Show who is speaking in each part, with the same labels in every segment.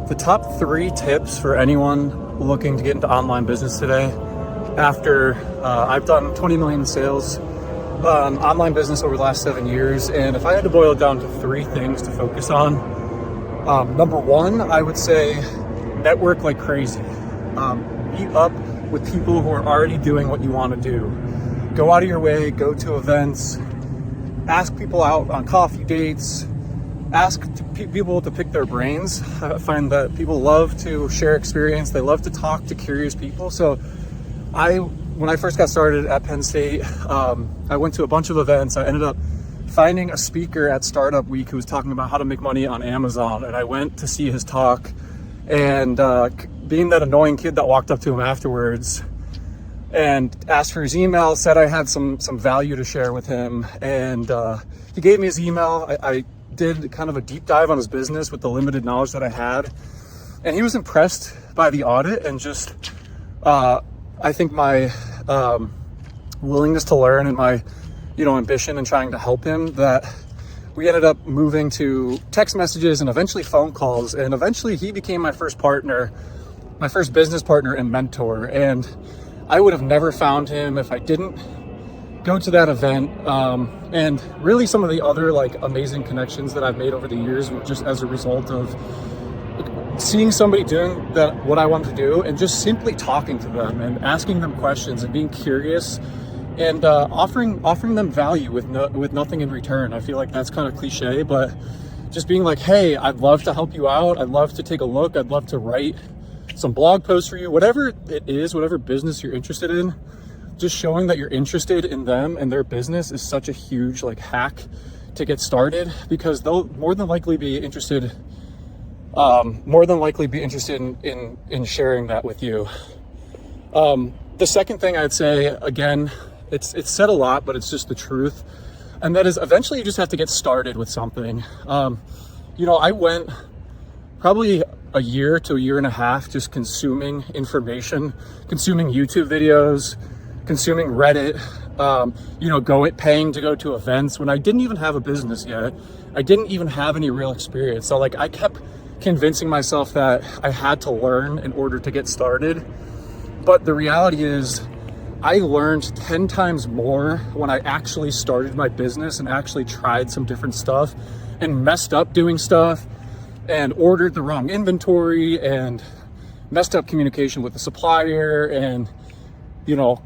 Speaker 1: The top 3 tips for anyone looking to get into online business today. After I've done 20 million in sales, online business over the last 7 years, and if I had to boil it down to 3 things to focus on, number 1, I would say network like crazy. Meet up with people who are already doing what you want to do. Go out of your way, go to events, ask people out on coffee dates, ask people to pick their brains. I find that people love to share experience. They love to talk to curious people. So when I first got started at Penn State, I went to a bunch of events. I ended up finding a speaker at Startup Week who was talking about how to make money on Amazon. And I went to see his talk, and being that annoying kid that walked up to him afterwards and asked for his email, said I had some value to share with him. And he gave me his email. I did kind of a deep dive on his business with the limited knowledge that I had. And he was impressed by the audit and just, I think my willingness to learn and my, ambition in trying to help him, that we ended up moving to text messages and eventually phone calls. And eventually he became my first partner, my first business partner and mentor. And I would have never found him if I didn't go to that event. And really some of the other amazing connections that I've made over the years were just as a result of seeing somebody doing what I wanted to do, and just simply talking to them and asking them questions and being curious and offering them value with nothing in return. I feel like that's kind of cliche, but just being like, hey, I'd love to help you out. I'd love to take a look. I'd love to write some blog posts for you, whatever it is, whatever business you're interested in. Just showing that you're interested in them and their business is such a huge hack to get started, because they'll more than likely be interested in sharing that with you. The second thing I'd say, again, it's said a lot, but it's just the truth. And that is, eventually you just have to get started with something. I went probably a year to a year and a half just consuming information, consuming YouTube videos, consuming Reddit, paying to go to events when I didn't even have a business yet. I didn't even have any real experience. So I kept convincing myself that I had to learn in order to get started. But the reality is I learned 10 times more when I actually started my business and actually tried some different stuff and messed up doing stuff and ordered the wrong inventory and messed up communication with the supplier and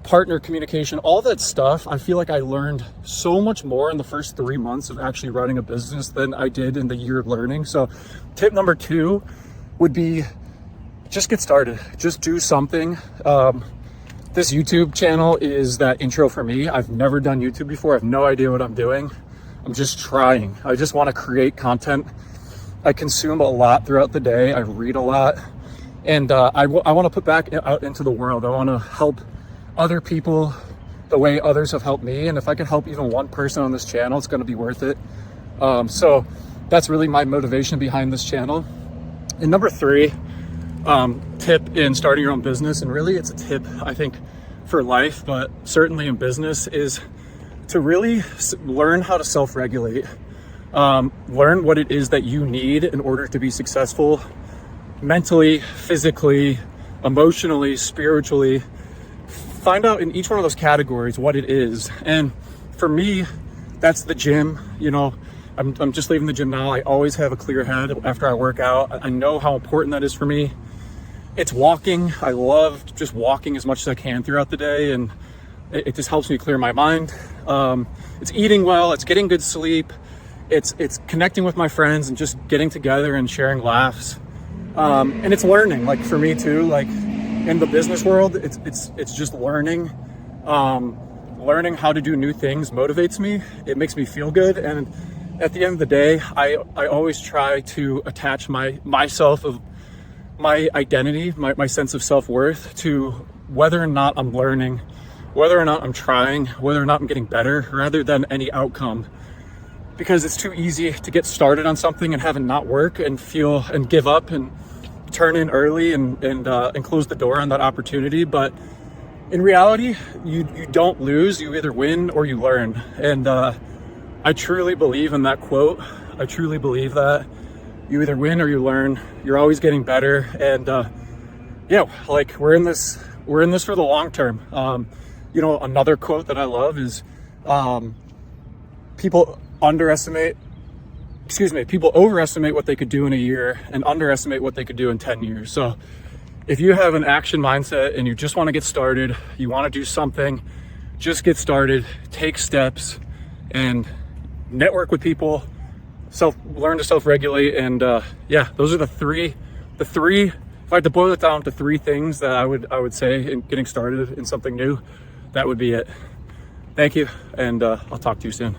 Speaker 1: partner communication, all that stuff. I feel like I learned so much more in the first 3 months of actually running a business than I did in the year of learning. So tip number 2 would be just get started, just do something. This YouTube channel is that intro for me. I've never done YouTube before. I have no idea what I'm doing. I'm just trying. I just want to create content. I consume a lot throughout the day. I read a lot, and I want to put back out into the world. I want to help other people the way others have helped me. And if I can help even one person on this channel, it's going to be worth it. So that's really my motivation behind this channel. And number 3, tip in starting your own business, and really it's a tip, I think, for life, but certainly in business, is to really learn how to self-regulate. Learn what it is that you need in order to be successful mentally, physically, emotionally, spiritually. Find out in each one of those categories what it is. And for me, that's the gym. I'm just leaving the gym now. I always have a clear head after I work out. I know how important that is for me. It's walking. I love just walking as much as I can throughout the day, and it just helps me clear my mind. It's eating well, it's getting good sleep, it's connecting with my friends and just getting together and sharing laughs. And it's learning, for me too, in the business world, it's just learning. Learning how to do new things motivates me. It makes me feel good. And at the end of the day, I always try to attach myself of my identity, my sense of self-worth to whether or not I'm learning, whether or not I'm trying, whether or not I'm getting better, rather than any outcome. Because it's too easy to get started on something and have it not work and give up and turn in early and close the door on that opportunity. But in reality, you don't lose, you either win or you learn. And I truly believe in that quote. I truly believe that. You either win or you learn. You're always getting better. And yeah, like we're in this for the long term. You know, another quote that I love is people overestimate what they could do in a year and underestimate what they could do in 10 years. So if you have an action mindset and you just want to get started, you want to do something, just get started, take steps, and network with people, learn to self-regulate. And yeah, those are the three, if I had to boil it down to 3 things that I would say in getting started in something new, that would be it. Thank you, and I'll talk to you soon.